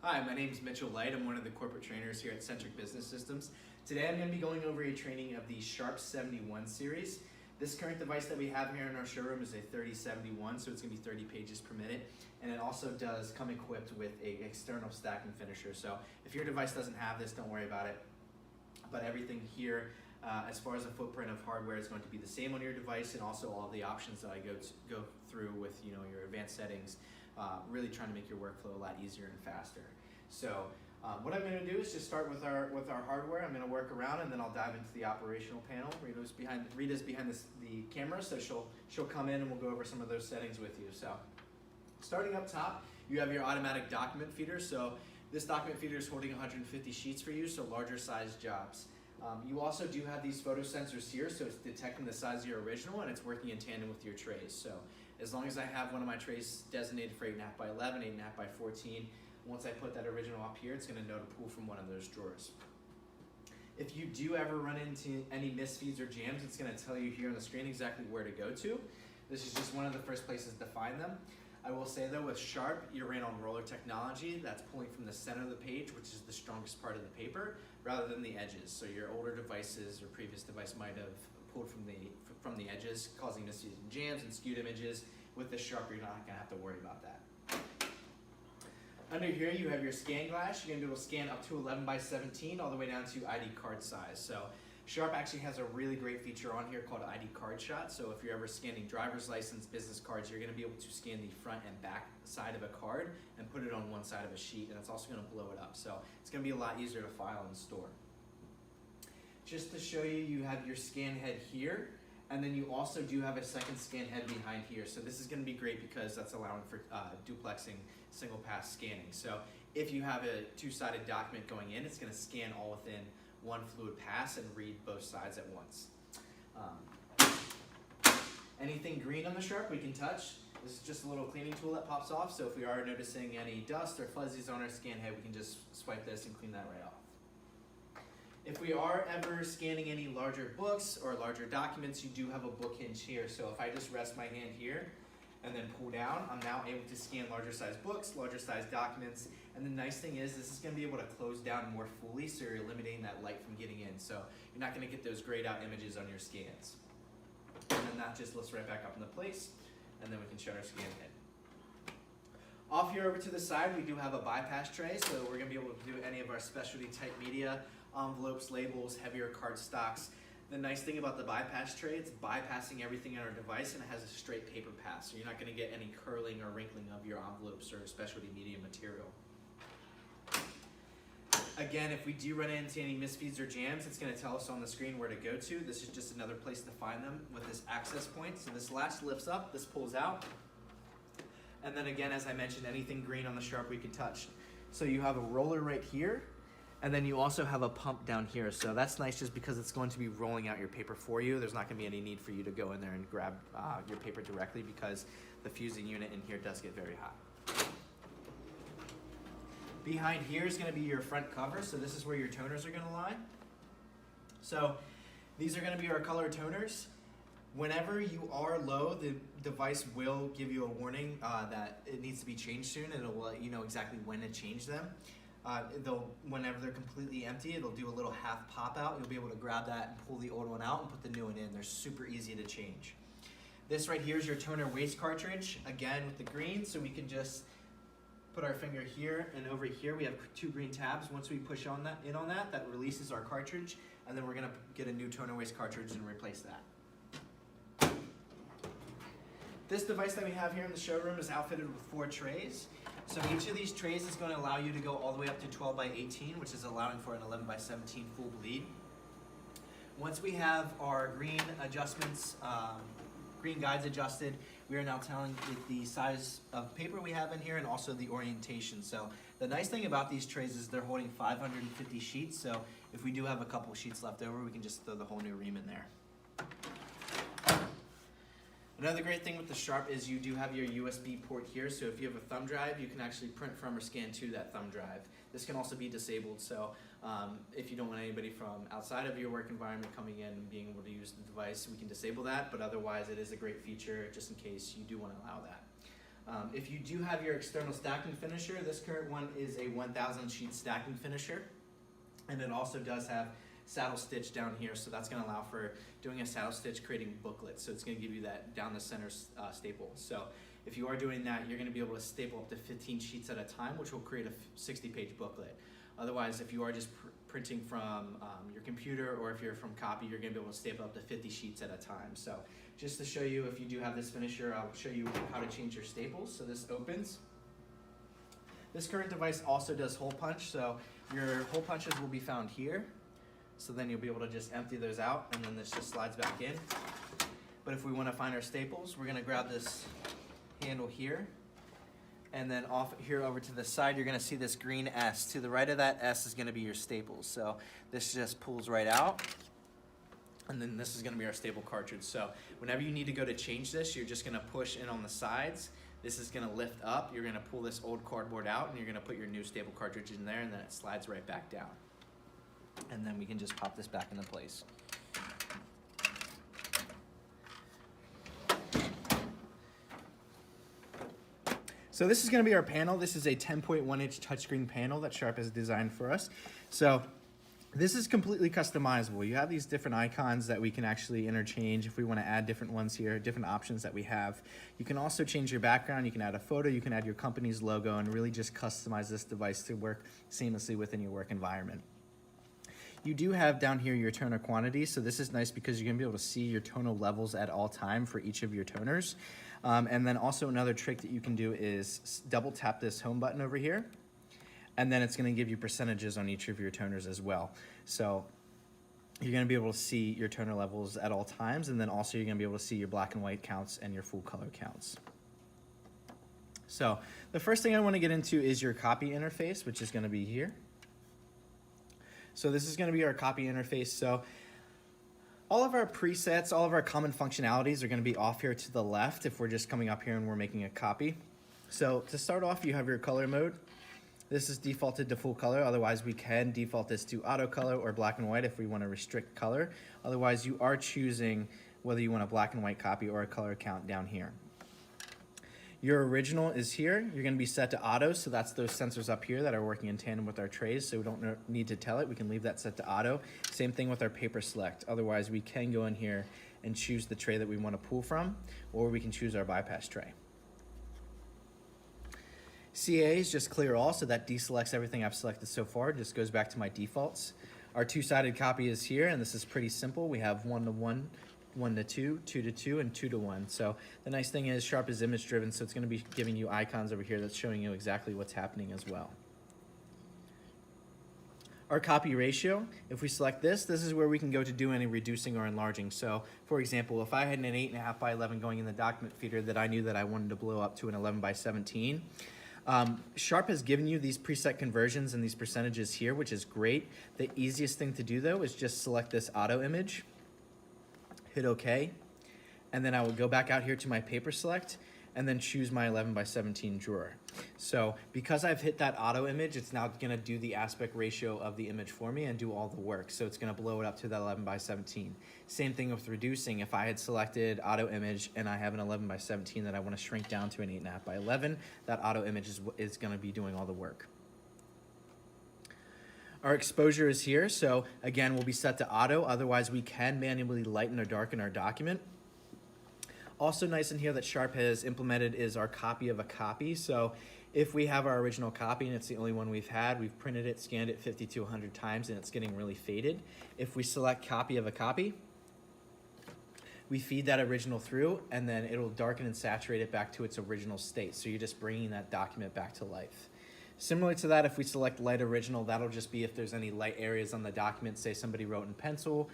Hi, my name is Mitchell Light. I'm one of the corporate trainers here at Centric Business Systems. Today I'm going to be going over a training of the Sharp 71 series. This current device that we have here in our showroom is a 3071, so it's going to be 30 pages per minute. And it also does come equipped with an external stacking finisher. So if your device doesn't have this, don't worry about it. But everything here, as far as the footprint of hardware, is going to be the same on your device, and also all the options that I go through with your advanced settings, really trying to make your workflow a lot easier and faster. So what I'm going to do is just start with our hardware. I'm going to work around, and then I'll dive into the operational panel. Rita's behind the camera, so she'll come in and we'll go over some of those settings with you. So starting up top, you have your automatic document feeder. So this document feeder is holding 150 sheets for you, so larger size jobs. You also do have these photo sensors here, so it's detecting the size of your original, and it's working in tandem with your trays. So as long as I have one of my trays designated for 8.5 by 11, 8.5 by 14, once I put that original up here, it's going to know to pull from one of those drawers. If you do ever run into any misfeeds or jams, it's going to tell you here on the screen exactly where to go to. This is just one of the first places to find them. I will say though, with Sharp, you ran on roller technology. That's pulling from the center of the page, which is the strongest part of the paper, rather than the edges. So your older devices or previous device might have pulled from the edges, causing misfeeds and jams and skewed images. With the Sharp, you're not going to have to worry about that. Under here, you have your scan glass. You're going to be able to scan up to 11 by 17 all the way down to ID card size. So Sharp actually has a really great feature on here called ID card shot. So if you're ever scanning driver's license, business cards, you're going to be able to scan the front and back side of a card and put it on one side of a sheet, and it's also going to blow it up. So it's going to be a lot easier to file and store. Just to show you, you have your scan head here, and then you also do have a second scan head behind here. So this is going to be great because that's allowing for duplexing single pass scanning. So if you have a two-sided document going in, it's going to scan all within one fluid pass and read both sides at once. Anything green on the Sharp we can touch. This is just a little cleaning tool that pops off. So if we are noticing any dust or fuzzies on our scan head, we can just swipe this and clean that right off. If we are ever scanning any larger books or larger documents, you do have a book hinge here. So if I just rest my hand here and then pull down, I'm now able to scan larger size books, larger size documents. And the nice thing is this is going to be able to close down more fully, so you're eliminating that light from getting in. So you're not going to get those grayed out images on your scans. And then that just lifts right back up into place, and then we can shut our scan head. Off here over to the side, we do have a bypass tray, so we're going to be able to do any of our specialty type media, envelopes, labels, heavier card stocks. The nice thing about the bypass tray, it's bypassing everything on our device, and it has a straight paper pass, so you're not going to get any curling or wrinkling of your envelopes or specialty media material. Again, if we do run into any misfeeds or jams, it's going to tell us on the screen where to go to. This is just another place to find them with this access point. So this latch lifts up, this pulls out. And then again, as I mentioned, anything green on the Sharp we can touch. So you have a roller right here, and then you also have a pump down here. So that's nice just because it's going to be rolling out your paper for you. There's not going to be any need for you to go in there and grab your paper directly because the fusing unit in here does get very hot. Behind here is going to be your front cover, so this is where your toners are going to lie. So these are going to be our color toners. Whenever you are low, the device will give you a warning that it needs to be changed soon, and it will let you know exactly when to change them. Whenever they're completely empty, it'll do a little half pop out. You'll be able to grab that and pull the old one out and put the new one in. They're super easy to change. This right here is your toner waste cartridge, again with the green, so we can just put our finger here, and over here we have two green tabs. Once we push on that releases our cartridge, and then we're going to get a new toner waste cartridge and replace that. This device that we have here in the showroom is outfitted with 4 trays. So each of these trays is going to allow you to go all the way up to 12 by 18, which is allowing for an 11 by 17 full bleed. Once we have our green adjustments, green guides adjusted, we are now telling it the size of paper we have in here and also the orientation. So the nice thing about these trays is they're holding 550 sheets. So if we do have a couple sheets left over, we can just throw the whole new ream in there. Another great thing with the Sharp is you do have your USB port here, so if you have a thumb drive, you can actually print from or scan to that thumb drive. This can also be disabled, so if you don't want anybody from outside of your work environment coming in and being able to use the device, we can disable that, but otherwise it is a great feature just in case you do want to allow that. If you do have your external stacking finisher, this current one is a 1000 sheet stacking finisher, and it also does have saddle stitch down here, so that's going to allow for doing a saddle stitch, creating booklets. So it's going to give you that down the center staple. So if you are doing that, you're going to be able to staple up to 15 sheets at a time, which will create a 60-page booklet. Otherwise, if you are just printing from your computer, or if you're from copy, you're going to be able to staple up to 50 sheets at a time. So just to show you, if you do have this finisher, I'll show you how to change your staples. So this opens. This current device also does hole punch, so your hole punches will be found here. So then you'll be able to just empty those out, and then this just slides back in. But if we want to find our staples, we're going to grab this handle here, and then off here over to the side, you're going to see this green S. To the right of that S is going to be your staples. So this just pulls right out, and then this is going to be our staple cartridge. So whenever you need to go to change this, you're just going to push in on the sides. This is going to lift up. You're going to pull this old cardboard out, and you're going to put your new staple cartridge in there, and then it slides right back down. And then we can just pop this back into place. So this is going to be our panel. This is a 10.1 inch touchscreen panel that Sharp has designed for us. So this is completely customizable. You have these different icons that we can actually interchange if we want to add different ones here, different options that we have. You can also change your background. You can add a photo. You can add your company's logo and really just customize this device to work seamlessly within your work environment. You do have down here your toner quantity, so this is nice because you're going to be able to see your tonal levels at all time for each of your toners. And then also another trick that you can do is double tap this home button over here, and then it's going to give you percentages on each of your toners as well. So you're going to be able to see your toner levels at all times, and then also you're going to be able to see your black and white counts and your full color counts. So the first thing I want to get into is your copy interface, which is going to be here. So this is going to be our copy interface. So all of our presets, all of our common functionalities are going to be off here to the left if we're just coming up here and we're making a copy. So to start off, you have your color mode. This is defaulted to full color. Otherwise, we can default this to auto color or black and white if we want to restrict color. Otherwise, you are choosing whether you want a black and white copy or a color count down here. Your original is here. You're going to be set to auto, so that's those sensors up here that are working in tandem with our trays, so we don't need to tell it. We can leave that set to auto. Same thing with our paper select. Otherwise, we can go in here and choose the tray that we want to pull from, or we can choose our bypass tray. CA is just clear all, so that deselects everything I've selected so far. It just goes back to my defaults. Our two-sided copy is here, and this is pretty simple. We have 1 to 1. 1 to 2, 2 to 2, and 2 to 1. So the nice thing is Sharp is image driven, so it's going to be giving you icons over here that's showing you exactly what's happening as well. Our copy ratio, if we select this, this is where we can go to do any reducing or enlarging. So for example, if I had an 8.5 by 11 going in the document feeder that I knew that I wanted to blow up to an 11 by 17, Sharp has given you these preset conversions and these percentages here, which is great. The easiest thing to do though is just select this auto image, hit OK, and then I will go back out here to my paper select and then choose my 11 by 17 drawer. So because I've hit that auto image, it's now going to do the aspect ratio of the image for me and do all the work. So it's going to blow it up to that 11 by 17. Same thing with reducing. If I had selected auto image and I have an 11 by 17 that I want to shrink down to an 8.5 by 11, that auto image is going to be doing all the work. Our exposure is here, so again, we'll be set to auto. Otherwise, we can manually lighten or darken our document. Also nice in here that Sharp has implemented is our copy of a copy. So if we have our original copy and it's the only one we've had, we've printed it, scanned it 50 to 100 times, and it's getting really faded. If we select copy of a copy, we feed that original through, and then it'll darken and saturate it back to its original state. So you're just bringing that document back to life. Similar to that, if we select light original, that'll just be if there's any light areas on the document, say somebody wrote in pencil,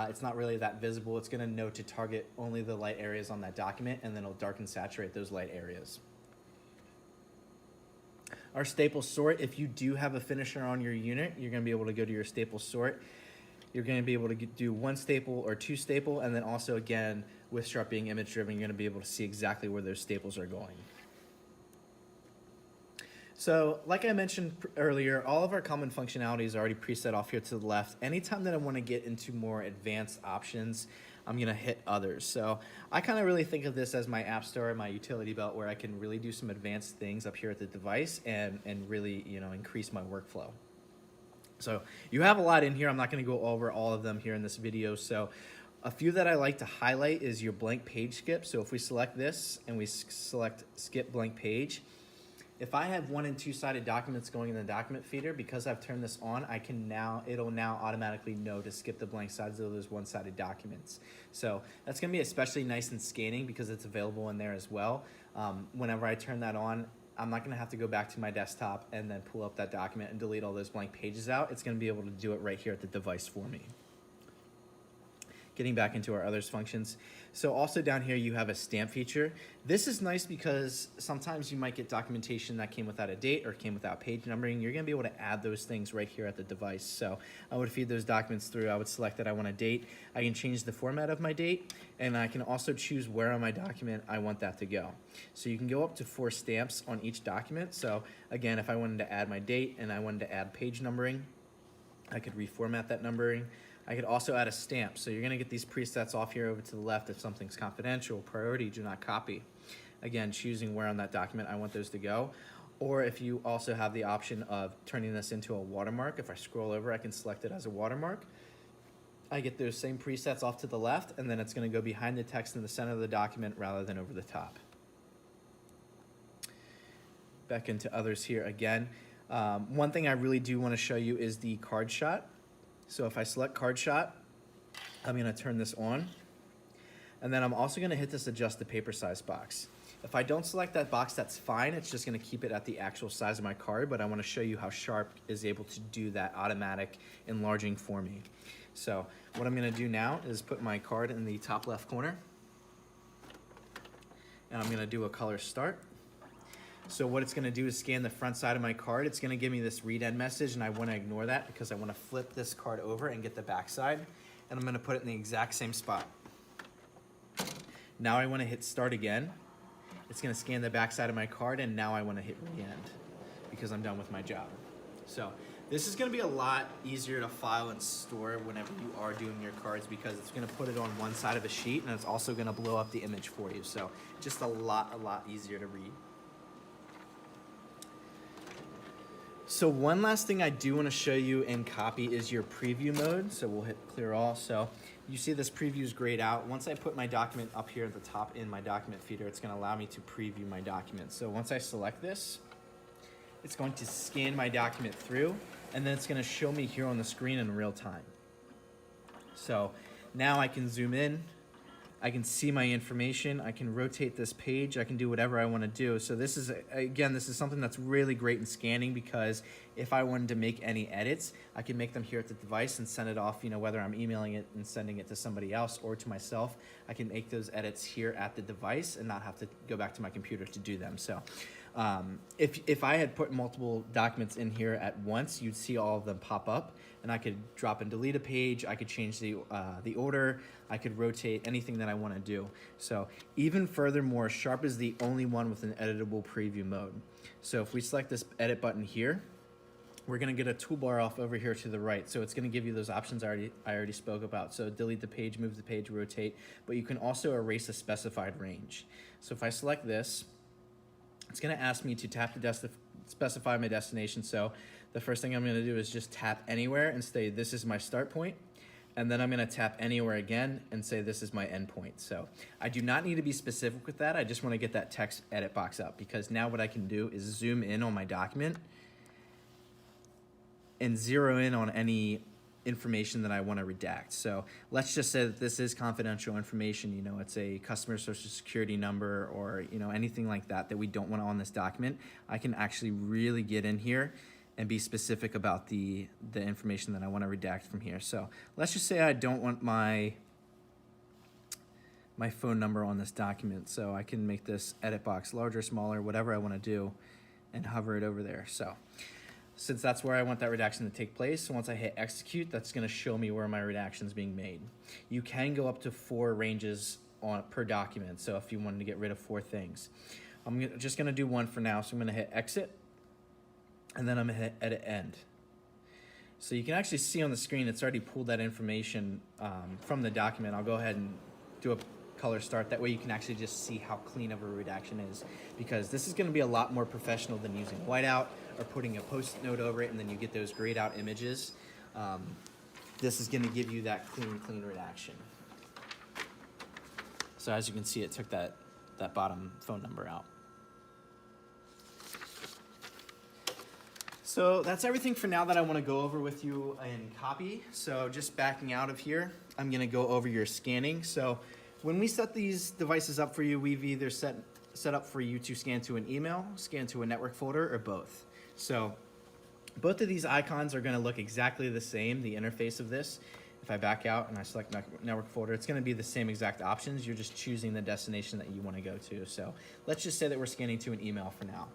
it's not really that visible. It's going to know to target only the light areas on that document, and then it'll darken saturate those light areas. Our staple sort, if you do have a finisher on your unit, you're going to be able to go to your staple sort. You're going to be able to do 1 staple or 2 staple, and then also again, with Sharp being image driven, you're going to be able to see exactly where those staples are going. So like I mentioned earlier, all of our common functionality is already preset off here to the left. Anytime that I want to get into more advanced options, I'm gonna hit others. So I kind of really think of this as my app store, my utility belt, where I can really do some advanced things up here at the device and really, you know, increase my workflow. So you have a lot in here. I'm not gonna go over all of them here in this video. So a few that I like to highlight is your blank page skip. So if we select this and we select skip blank page, if I have 1- and 2-sided documents going in the document feeder, because I've turned this on, it'll now automatically know to skip the blank sides of those 1-sided documents. So that's gonna be especially nice in scanning because it's available in there as well. Whenever I turn that on, I'm not gonna have to go back to my desktop and then pull up that document and delete all those blank pages out. It's gonna be able to do it right here at the device for me. Getting back into our others functions. So also down here you have a stamp feature. This is nice because sometimes you might get documentation that came without a date or came without page numbering. You're gonna be able to add those things right here at the device. So I would feed those documents through. I would select that I want a date. I can change the format of my date, and I can also choose where on my document I want that to go. So you can go up to 4 stamps on each document. So again, if I wanted to add my date and I wanted to add page numbering, I could reformat that numbering. I could also add a stamp. So you're gonna get these presets off here over to the left if something's confidential, priority, do not copy. Again, choosing where on that document I want those to go. Or if you also have the option of turning this into a watermark, if I scroll over, I can select it as a watermark. I get those same presets off to the left, and then it's gonna go behind the text in the center of the document rather than over the top. Back into others here again. One thing I really do wanna show you is the card shot. So if I select card shot, I'm gonna turn this on. And then I'm also gonna hit this adjust the paper size box. If I don't select that box, that's fine. It's just gonna keep it at the actual size of my card, but I wanna show you how Sharp is able to do that automatic enlarging for me. So what I'm gonna do now is put my card in the top left corner. And I'm gonna do a color start. So what it's gonna do is scan the front side of my card. It's gonna give me this read end message, and I wanna ignore that because I wanna flip this card over and get the back side, and I'm gonna put it in the exact same spot. Now I wanna hit start again. It's gonna scan the back side of my card, and now I wanna hit re-end because I'm done with my job. So this is gonna be a lot easier to file and store whenever you are doing your cards because it's gonna put it on one side of a sheet, and it's also gonna blow up the image for you. So just a lot easier to read. So one last thing I do want to show you in copy is your preview mode. So we'll hit clear all. So you see this preview is grayed out. Once I put my document up here at the top in my document feeder, it's going to allow me to preview my document. So once I select this, it's going to scan my document through, and then it's going to show me here on the screen in real time. So now I can zoom in. I can see my information, I can rotate this page, I can do whatever I want to do. So this is, again, this is something that's really great in scanning because if I wanted to make any edits, I can make them here at the device and send it off, you know, whether I'm emailing it and sending it to somebody else or to myself, I can make those edits here at the device and not have to go back to my computer to do them. So if I had put multiple documents in here at once, you'd see all of them pop up, and I could drop and delete a page, I could change the order, I could rotate anything that I want to do. So even furthermore, Sharp is the only one with an editable preview mode. So if we select this edit button here, we're going to get a toolbar off over here to the right. So it's going to give you those options I already spoke about. So delete the page, move the page, rotate, but you can also erase a specified range. So if I select this, it's going to ask me to tap to specify my destination. So the first thing I'm going to do is just tap anywhere and say this is my start point. And then I'm going to tap anywhere again and say this is my end point. So I do not need to be specific with that. I just want to get that text edit box up because now what I can do is zoom in on my document and zero in on any information that I want to redact. So let's just say that this is confidential information. You know, it's a customer social security number or, you know, anything like that we don't want on this document. I can actually really get in here and be specific about the information that I want to redact from here. So let's just say I don't want my phone number on this document. So I can make this edit box larger, smaller, whatever I want to do, and hover it over there. So since that's where I want that redaction to take place, so once I hit execute, that's going to show me where my redaction is being made. You can go up to 4 ranges per document. So if you wanted to get rid of 4 things, I'm just going to do one for now. So I'm going to hit exit, and then I'm going to hit edit end. So you can actually see on the screen, it's already pulled that information from the document. I'll go ahead and do a color start. That way you can actually just see how clean of a redaction is, because this is going to be a lot more professional than using whiteout or putting a post-it note over it and then you get those grayed out images. This is going to give you that clean redaction. So as you can see, it took that bottom phone number out. So that's everything for now that I want to go over with you in copy. So just backing out of here, I'm going to go over your scanning. So when we set these devices up for you, we've either set up for you to scan to an email, scan to a network folder, or both. So both of these icons are going to look exactly the same, the interface of this. If I back out and I select network folder, it's going to be the same exact options. You're just choosing the destination that you want to go to. So let's just say that we're scanning to an email for now.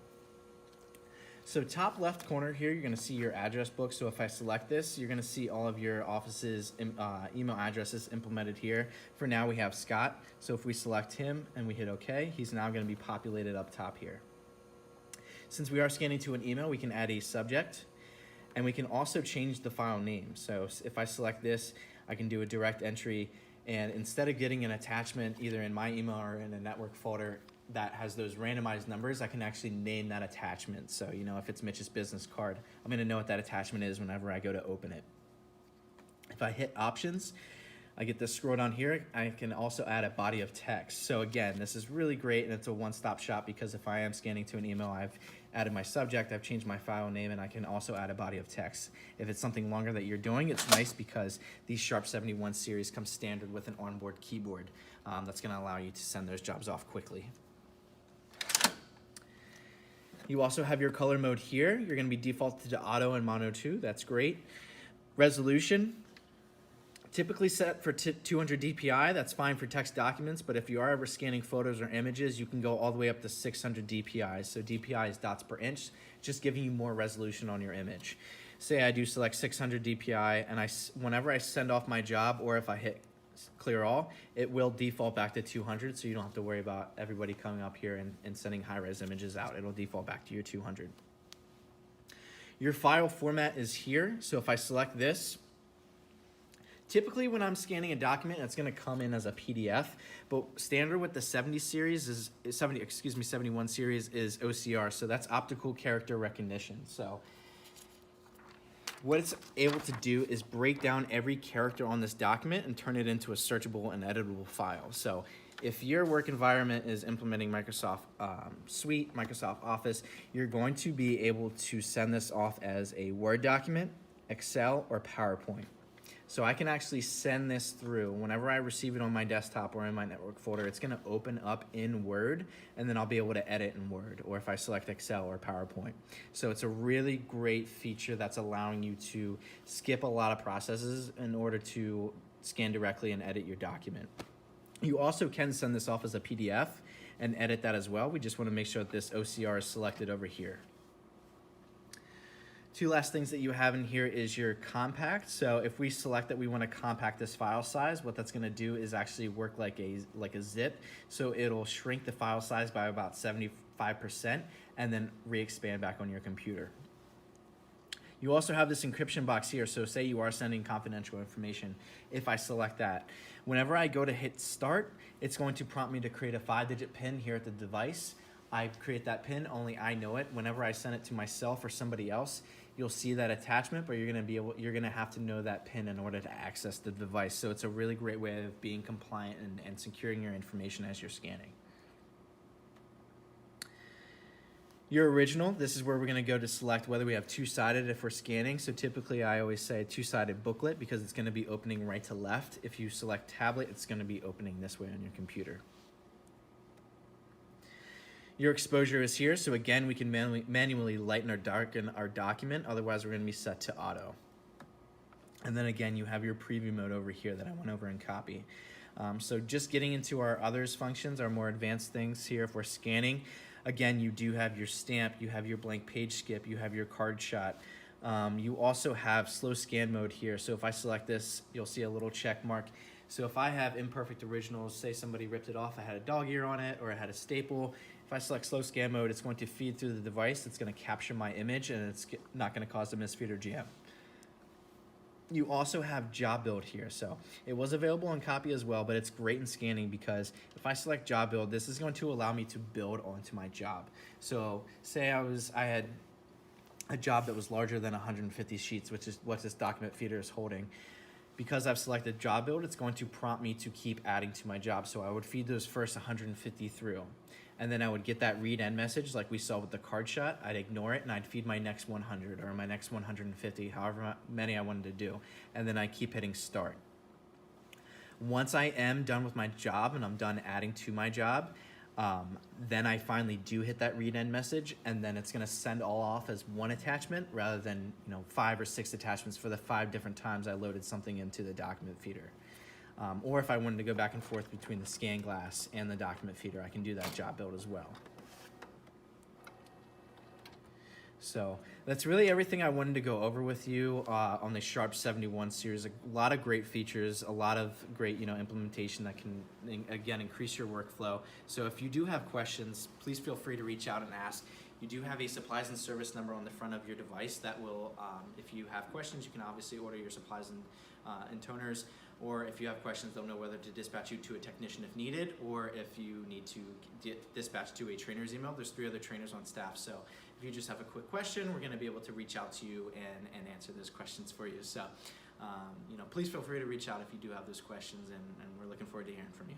So top left corner here, you're going to see your address book. So if I select this, you're going to see all of your office's email addresses implemented here. For now, we have Scott. So if we select him and we hit OK, he's now going to be populated up top here. Since we are scanning to an email, we can add a subject, and we can also change the file name. So if I select this, I can do a direct entry, and instead of getting an attachment either in my email or in a network folder that has those randomized numbers, I can actually name that attachment. So, you know, if it's Mitch's business card, I'm going to know what that attachment is whenever I go to open it. If I hit options, I get this scroll down here. I can also add a body of text. So again, this is really great, and it's a one-stop shop, because if I am scanning to an email, I've added my subject, I've changed my file name, and I can also add a body of text. If it's something longer that you're doing, it's nice because these Sharp 71 series come standard with an onboard keyboard. That's going to allow you to send those jobs off quickly. You also have your color mode here. You're going to be defaulted to auto and mono 2. That's great. Resolution, typically set for 200 dpi. That's fine for text documents, but if you are ever scanning photos or images, you can go all the way up to 600 dpi. So dpi is dots per inch, just giving you more resolution on your image. Say I do select 600 dpi, and whenever I send off my job, or if I hit clear all, it will default back to 200, so you don't have to worry about everybody coming up here and sending high-res images out. It'll default back to your 200. Your file format is here, so if I select this, typically when I'm scanning a document, it's going to come in as a PDF, but standard with the 71 series is OCR, so that's optical character recognition. So what it's able to do is break down every character on this document and turn it into a searchable and editable file. So if your work environment is implementing Microsoft Suite, Microsoft Office, you're going to be able to send this off as a Word document, Excel, or PowerPoint. So I can actually send this through. Whenever I receive it on my desktop or in my network folder, it's going to open up in Word, and then I'll be able to edit in Word, or if I select Excel or PowerPoint. So it's a really great feature that's allowing you to skip a lot of processes in order to scan directly and edit your document. You also can send this off as a PDF and edit that as well. We just want to make sure that this OCR is selected over here. Two last things that you have in here is your compact. So if we select that we want to compact this file size, what that's going to do is actually work like a zip. So it'll shrink the file size by about 75% and then re-expand back on your computer. You also have this encryption box here. So say you are sending confidential information. If I select that, whenever I go to hit start, it's going to prompt me to create a 5-digit PIN here at the device. I create that PIN, only I know it. Whenever I send it to myself or somebody else, you'll see that attachment, but you're gonna have to know that PIN in order to access the device. So it's a really great way of being compliant and securing your information as you're scanning. Your original, this is where we're gonna go to select whether we have two-sided if we're scanning. So typically I always say two-sided booklet because it's gonna be opening right to left. If you select tablet, it's gonna be opening this way on your computer. Your exposure is here, so again, we can manually lighten or darken our document, otherwise we're going to be set to auto. And then again, you have your preview mode over here that I went over in copy. So just getting into our others functions, our more advanced things here, if we're scanning, again, you do have your stamp, you have your blank page skip, you have your card shot. You also have slow scan mode here, so if I select this, you'll see a little check mark. So if I have imperfect originals, say somebody ripped it off, I had a dog ear on it, or I had a staple, if I select slow scan mode, it's going to feed through the device, it's going to capture my image, and it's not going to cause a misfeed or jam. You also have job build here. So it was available on copy as well, but it's great in scanning because if I select job build, this is going to allow me to build onto my job. So say I had a job that was larger than 150 sheets, which is what this document feeder is holding. Because I've selected job build, it's going to prompt me to keep adding to my job. So I would feed those first 150 through. And then I would get that read end message like we saw with the card shot. I'd ignore it and I'd feed my next 100 or my next 150, however many I wanted to do. And then I keep hitting start. Once I am done with my job and I'm done adding to my job, then I finally do hit that read end message, and then it's going to send all off as one attachment rather than 5 or 6 attachments for the 5 different times I loaded something into the document feeder. Or if I wanted to go back and forth between the scan glass and the document feeder, I can do that job build as well. So that's really everything I wanted to go over with you on the Sharp 71 series. A lot of great features, a lot of great implementation that can, again, increase your workflow. So if you do have questions, please feel free to reach out and ask. You do have a supplies and service number on the front of your device that will, if you have questions, you can obviously order your supplies and toners. Or if you have questions, they'll know whether to dispatch you to a technician if needed, or if you need to dispatch to a trainer's email. There's 3 other trainers on staff, so if you just have a quick question, we're going to be able to reach out to you and answer those questions for you. So, please feel free to reach out if you do have those questions, and we're looking forward to hearing from you.